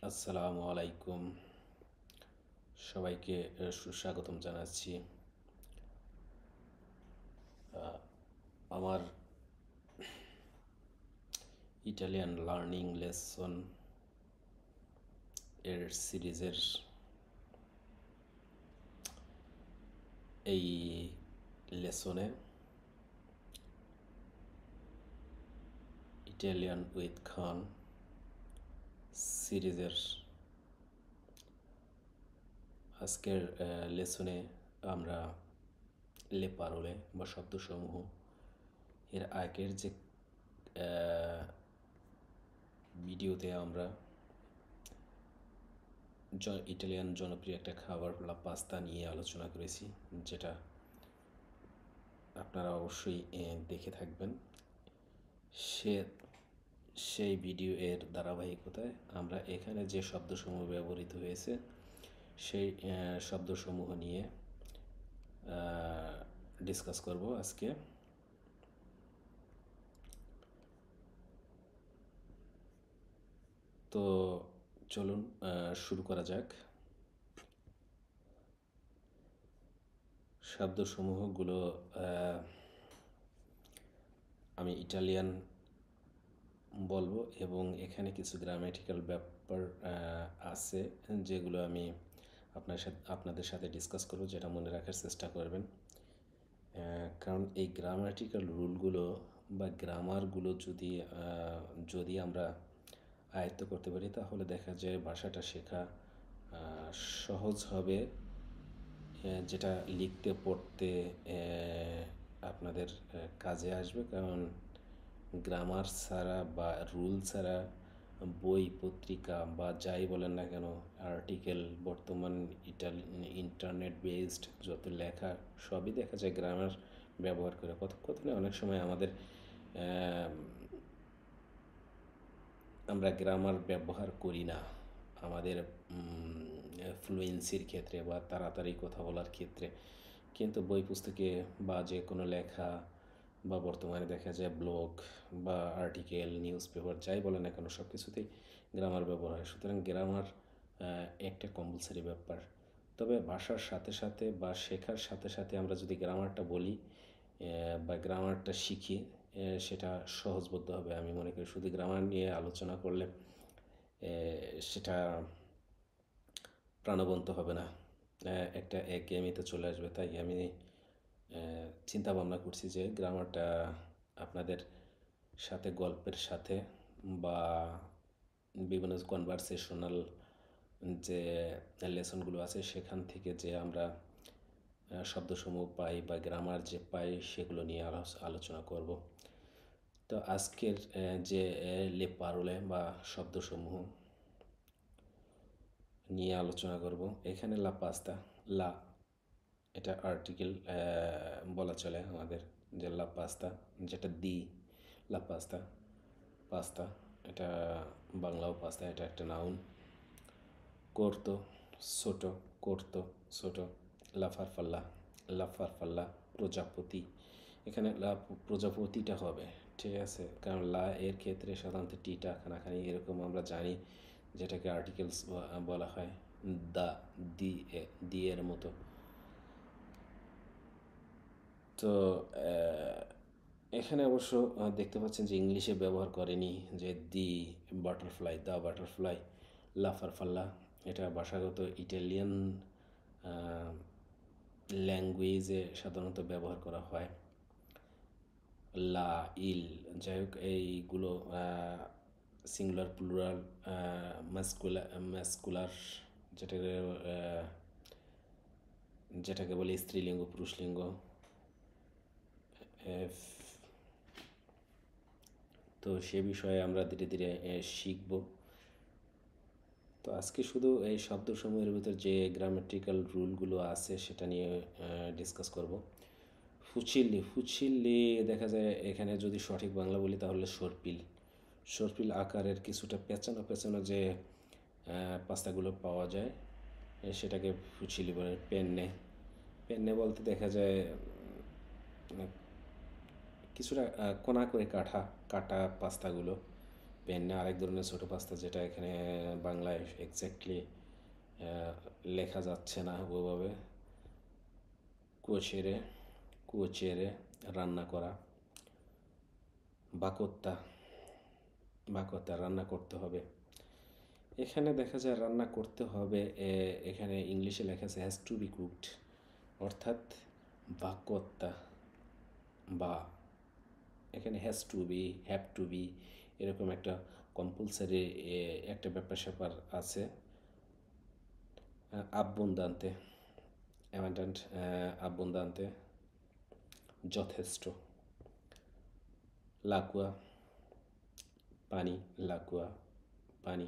আসসালামু আলাইকুম। সবাইকে সুস্বাগতম জানাচ্ছি। আমার ইটালিয়ান লার্নিং লেসন এর সিরিজের এই লেসনে ইটালিয়ান উইথ খান সিরিজের আজকের লেসনে আমরা লে পারোলে বা শব্দসমূহ এর আগের যে ভিডিওতে আমরা ইটালিয়ান জনপ্রিয় একটা খাবার পাস্তা নিয়ে আলোচনা করেছি, যেটা আপনারা অবশ্যই দেখে থাকবেন। সে সেই ভিডিও এর ধারাবাহিকতায় আমরা এখানে যে শব্দসমূহ ব্যবহৃত হয়েছে সেই শব্দসমূহ নিয়ে ডিসকাস করব আজকে। তো চলুন শুরু করা যাক। শব্দসমূহগুলো আমি ইটালিয়ান বলবো এবং এখানে কিছু গ্রামাটিক্যাল ব্যাপার আছে যেগুলো আমি আপনাদের সাথে ডিসকাস করব, যেটা মনে রাখার চেষ্টা করবেন। কারণ এই গ্রামাটিক্যাল রুলগুলো বা গ্রামারগুলো যদি আমরা আয়ত্ত করতে পারি তাহলে দেখা যায় ভাষাটা শেখা সহজ হবে, যেটা লিখতে পড়তে আপনাদের কাজে আসবে। কারণ গ্রামার ছাড়া বা রুল ছাড়া বই পত্রিকা বা যাই বলেন না কেন, আর্টিকেল, বর্তমান ইন্টারনেট বেসড যত লেখা সবই দেখা যায় গ্রামার ব্যবহার করে। কথোপকথনে অনেক সময় আমরা গ্রামার ব্যবহার করি না আমাদের ফ্লুয়েন্সির ক্ষেত্রে বা তাড়াতাড়ি কথা বলার ক্ষেত্রে, কিন্তু বই পুস্তকে বা যে কোনো লেখা বা বর্তমানে দেখা যায় ব্লগ বা আর্টিকেল, নিউজ পেপার যাই বলে না কেন সব কিছুতেই গ্রামার ব্যবহার হয়। সুতরাং গ্রামার একটা কম্পালসারি ব্যাপার। তবে ভাষার সাথে সাথে বা শেখার সাথে সাথে আমরা যদি গ্রামারটা বলি বা গ্রামারটা শিখি, সেটা সহজবোধ্য হবে আমি মনে করি। শুধু গ্রামার নিয়ে আলোচনা করলে সেটা প্রাণবন্ত হবে না, একটা একঘেয়েমিতে চলে আসবে। তাই আমি চিন্তা ভাবনা করছি যে গ্রামারটা আপনাদের সাথে গল্পের সাথে বা বিভিন্ন কনভারসেশনাল যে লেসনগুলো আছে সেখান থেকে যে আমরা শব্দসমূহ পাই বা গ্রামার যে পাই সেগুলো নিয়ে আলোচনা করব। তো আজকের যে লে পারোলে বা শব্দসমূহ নিয়ে আলোচনা করব, এখানে লা পাস্তা, লা এটা আর্টিকেল বলা চলে আমাদের, যে লা পাস্তা, যেটা দি লা পাস্তা, পাস্তা এটা বাংলাও পাস্তা, এটা একটা নাউন। করতো ছোটো, করতো ছোটো, লাফারফাল্লা, লাফারফাল্লা প্রজাপতি। এখানে প্রজাপতিটা হবে, ঠিক আছে? কারণ লা এর ক্ষেত্রে সাধারণত টিটা খানাখানি এরকম আমরা জানি, যেটাকে আর্টিকেলস বলা হয়, দা, দি, দি এর মতো। তো এখানে অবশ্য দেখতে পাচ্ছেন যে ইংলিশে ব্যবহার করেনি, যে দি বাটারফ্লাই, দ্য বাটারফ্লাই, লাফারফাল্লা। এটা ভাষাগত ইটালিয়ান ল্যাঙ্গুয়েজে সাধারণত ব্যবহার করা হয়। লা, ইল, যাই হোক এইগুলো সিঙ্গুলার, প্লুরাল, ম্যাসকুলার, যেটাকে যেটাকে বলে স্ত্রীলিঙ্গ, পুরুষলিঙ্গ। তো সে বিষয়ে আমরা ধীরে ধীরে শিখব। তো আজকে শুধু এই শব্দসমূহের ভিতর যে গ্রামাটিক্যাল রুলগুলো আছে সেটা নিয়ে ডিসকাস করব। ফুচিল্লি, ফুচিল্লি দেখা যায় এখানে যদি সঠিক বাংলা বলি তাহলে সর্পিল, সর্পিল আকারের কিছুটা পেঁচানো পেঁচানো যে পাস্তাগুলো পাওয়া যায় সেটাকে ফুচিল্লি বলে। পেন্নে, পেন্নে বলতে দেখা যায় কিছুটা কোনা করে কাটা পাস্তাগুলো, পেন্না আরেক ধরনের ছোটো পাস্তা, যেটা এখানে বাংলায় এক্স্যাক্টলি লেখা যাচ্ছে না ওভাবে। কুয়োচেরে, কুয়োচেরে রান্না করা, বাকোত্তা, বাকোত্তা রান্না করতে হবে। এখানে দেখা যায় রান্না করতে হবে, এখানে ইংলিশে লেখা আছে হ্যাজ টু বি কুকড, অর্থাৎ বাকোত্তা বা এখানে has to be, have to be, এরকম একটা কম্পালসারি একটা ব্যাপার স্যাপার আছে। আব্বন্দান্তে, অ্যাবান্ডেন্ট, আব্বন্দান্তে যথেষ্ট। লাকুয়া পানি, লাকুয়া পানি।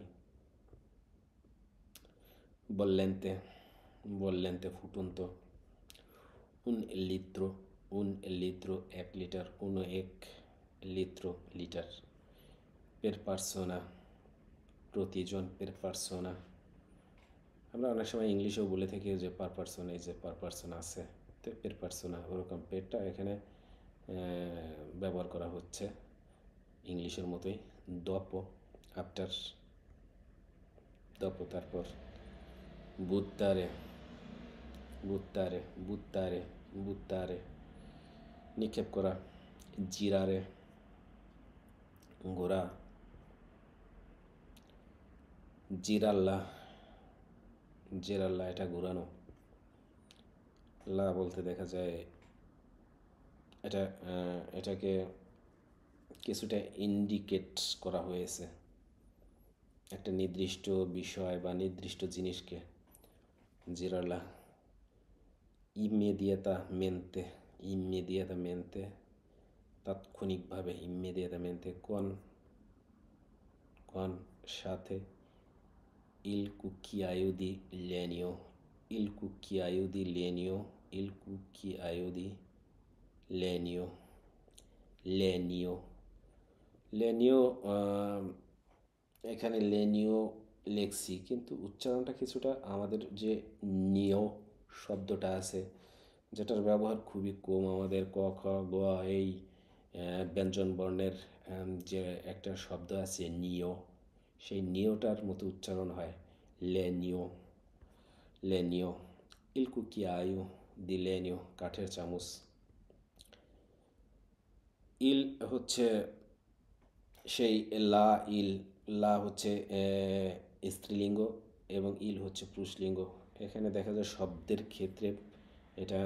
বললেন্তে, বললেন্তে ফুটন্ত। un litro, un litro এক লিটার, uno এক litro লিটার। পের পার্সোনা প্রতিজন, পের পার্সোনা। আমরা অনেক সময় ইংলিশেও বলে থাকি যে পার পার্সন, এই যে পার পার্সন আছে, তো পের পার্সোনা, ওরকম পেরটা এখানে ব্যবহার করা হচ্ছে ইংলিশের মতোই। দপো আফটার, দপো তারপর। বুত্তারে, বুত্তারে, বুত্তারে, বুত্তারে নিক্ষেপ করা। জিরারে ঘোরা। জিরাল্লা, জিরাল্লা এটা ঘোরানো। লা বলতে দেখা যায় এটা, এটাকে কিছুটা ইন্ডিকেট করা হয়েছে একটা নির্দিষ্ট বিষয় বা নির্দিষ্ট জিনিসকে। জিরালা। ইমেডিয়াতামেন্তে, ইমেডিয়াতামেন্তে তাৎক্ষণিকভাবে, ইমেডিয়াতামেন্তে। কোন, কোন সাথে। il cucchiaio di legno, il cucchiaio di legno, il cucchiaio di legno, legno, legno, এখানে লেনিও লেখছি, কিন্তু উচ্চারণটা কিছুটা আমাদের যে নিয় শব্দটা আছে, যেটার ব্যবহার খুবই কম আমাদের ক খ গ এই ব্যঞ্জন বর্ণের যে একটা শব্দ আছে নিয়, সেই নিয়টার মতো উচ্চারণ হয় লেনিও, লেনিও। ইল কুকিয়ায়ু দি লেনিও কাঠের চামচ। ইল হচ্ছে সেই লা, ইল, লা হচ্ছে স্ত্রীলিঙ্গ এবং ইল হচ্ছে পুরুষলিঙ্গ। এখানে দেখা যায় শব্দের ক্ষেত্রে এটা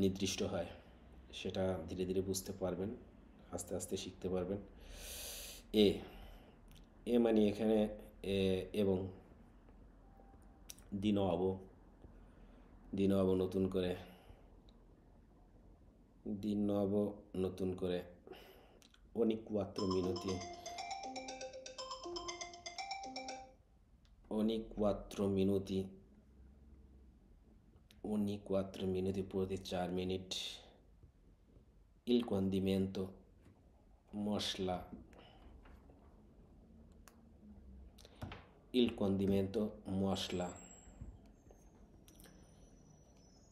নির্দিষ্ট হয়, সেটা ধীরে ধীরে বুঝতে পারবেন, আস্তে আস্তে শিখতে পারবেন। এ, এ মানে এখানে এবং। দিনব, দিনব নতুন করে, দিনব নতুন করে। অনেক quattro minuti, ogni 4 minuti, ogni 4 minuti প্রতি 4 মিনিট। il condimento, মশলা, il condimento মশলা।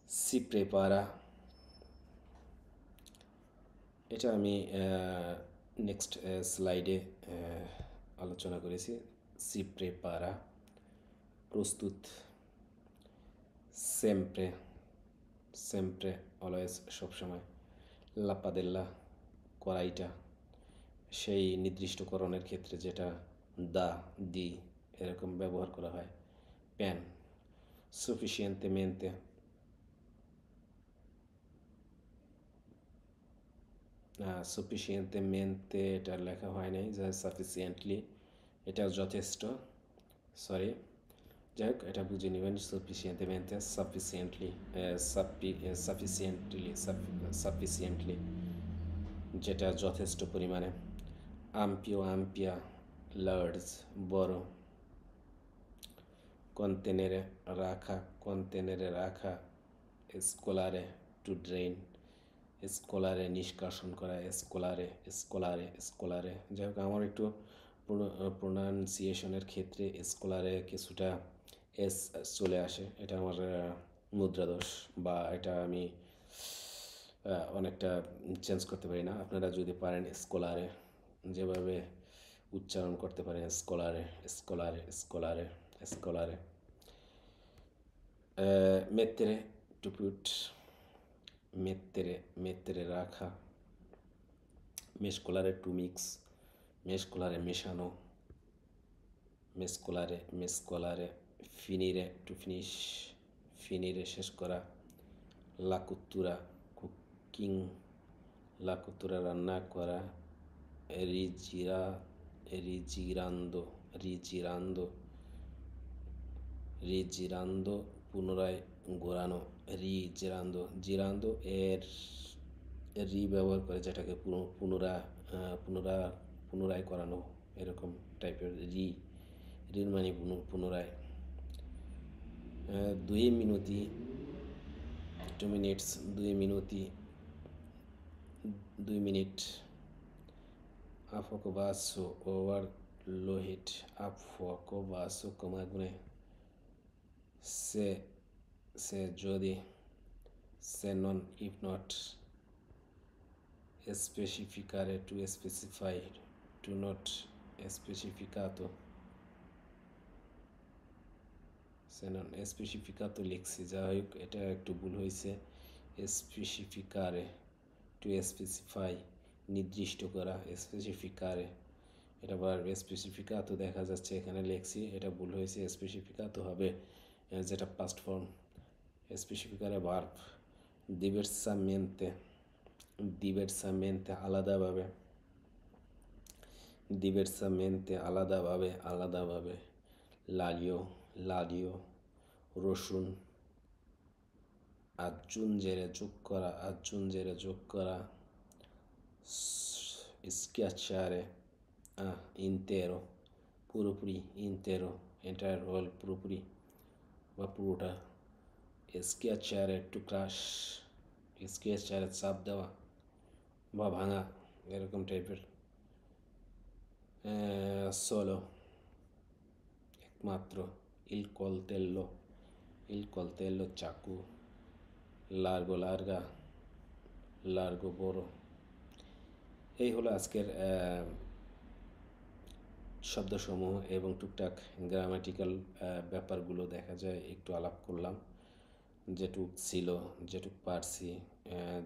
si prepara, এটা আমি নেক্সট স্লাইডে আলোচনা করেছি। si prepara প্রস্তুত। sempre, sempre অলওয়েজ সবসময়। la padella কড়াইটা, সেই নির্দিষ্টকরণের ক্ষেত্রে যেটা দা, দি এরকম ব্যবহার করা হয়। প্যান, sufficientemente, sufficientemente এটা লেখা হয় নাই, যা sufficiently, এটা যথেষ্ট, সরি, যাই হোক এটা বুঝে নেবেন। sufficientemente, sufficiently, sufficiently, sufficiently যেটা যথেষ্ট পরিমাণে। ampio, ampia, large বড়। contenere রাখা, contenere রাখা। স্কোলারে টু ড্রেন, স্কোলারে নিষ্কাশন করা, স্কোলারে, স্কোলারে, স্কোলারে। যাই হোক আমার একটু প্রোনাউন্সিয়েশনের ক্ষেত্রে স্কোলারে কিছুটা এস চলে আসে, এটা আমার মুদ্রাদোষ, বা এটা আমি অনেকটা চেঞ্জ করতে পারি না। আপনারা যদি পারেন স্কোলারে, যেভাবে উচ্চারণ করতে পারেন স্কলারে, স্কলারে, স্কলারে, স্কলারে। mettere, to put, mettere, mettere রাখা, mescolare, to mix, mescolare মেশানো, mescolare, mescolare, finire, to finish, finire শেষ করা, la cottura, cooking, la cottura রান্না করা, rigira, rigirando, rigirando, rigirando পুনরায় ঘোরানো, rigirando, girando এর রি ব্যবহার করে যেটাকে পুনরায় করানো, এরকম টাইপের রির মানে পুনরায়। 2 minuti, 2 minutes, 2 minuti, 2 minute, a fuoco basso, overload, a fuoco basso come আগুনে, se যদি, se non, if not, specificare, to specify, to not, specificato, se non specificato লিখছি, যাই হোক এটা একটু ভুল হয়েছে। স্পেসিফিকারে, টু স্পেসিফাই, নির্দিষ্ট করা, স্পেসিফিকারে, এটা আবার স্পেসিফিকাতো দেখা যাচ্ছে এখানে লিখছি, এটা ভুল হয়েছে। স্পেসিফিকাতো হবে যেটা পাস্ট ফর্ম, স্পেসিফিকারে ভার্ব। diversamente, diversamente আলাদাভাবে, diversamente আলাদাভাবে, আলাদাভাবে। l'aglio, l'aglio, রসুন। aggiungere যোগ করা, aggiungere যোগ করা। schiacciare, intero, পুরোপুরি, intero, entire whole, পুরোপুরি বা পুরোটা। schiacciare, to crush, schiacciare চাপ দেওয়া বা ভাঙা, এরকম টাইপের। solo, একমাত্র। il coltello, চাকু। largo, larga, largo, বড়। এই হলো আজকের শব্দসমূহ এবং টুকটাক গ্রামাটিক্যাল ব্যাপারগুলো দেখা যায় একটু আলাপ করলাম, যেটুক ছিল, যেটুক পারছি,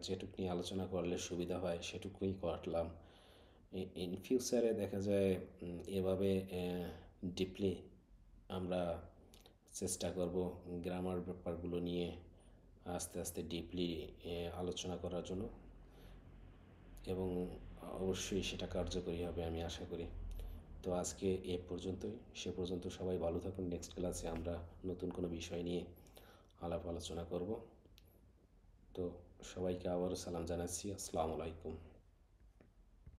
যেটুক নিয়ে আলোচনা করলে সুবিধা হয় সেটুকুই করলাম। ইন ফিউচারে দেখা যায় এভাবে ডিপলি আমরা চেষ্টা করব গ্রামার ব্যাপারগুলো নিয়ে আস্তে আস্তে ডিপলি আলোচনা করার জন্য, এবং অবশ্যই সেটা কার্যকরী হবে আমি আশা করি। তো আজকে এ পর্যন্তই, সে পর্যন্ত সবাই ভালো থাকুন। নেক্সট ক্লাসে আমরা নতুন কোনো বিষয় নিয়ে আলাপ আলোচনা করব। তো সবাইকে আবারও সালাম জানাচ্ছি, আসসালামু আলাইকুম।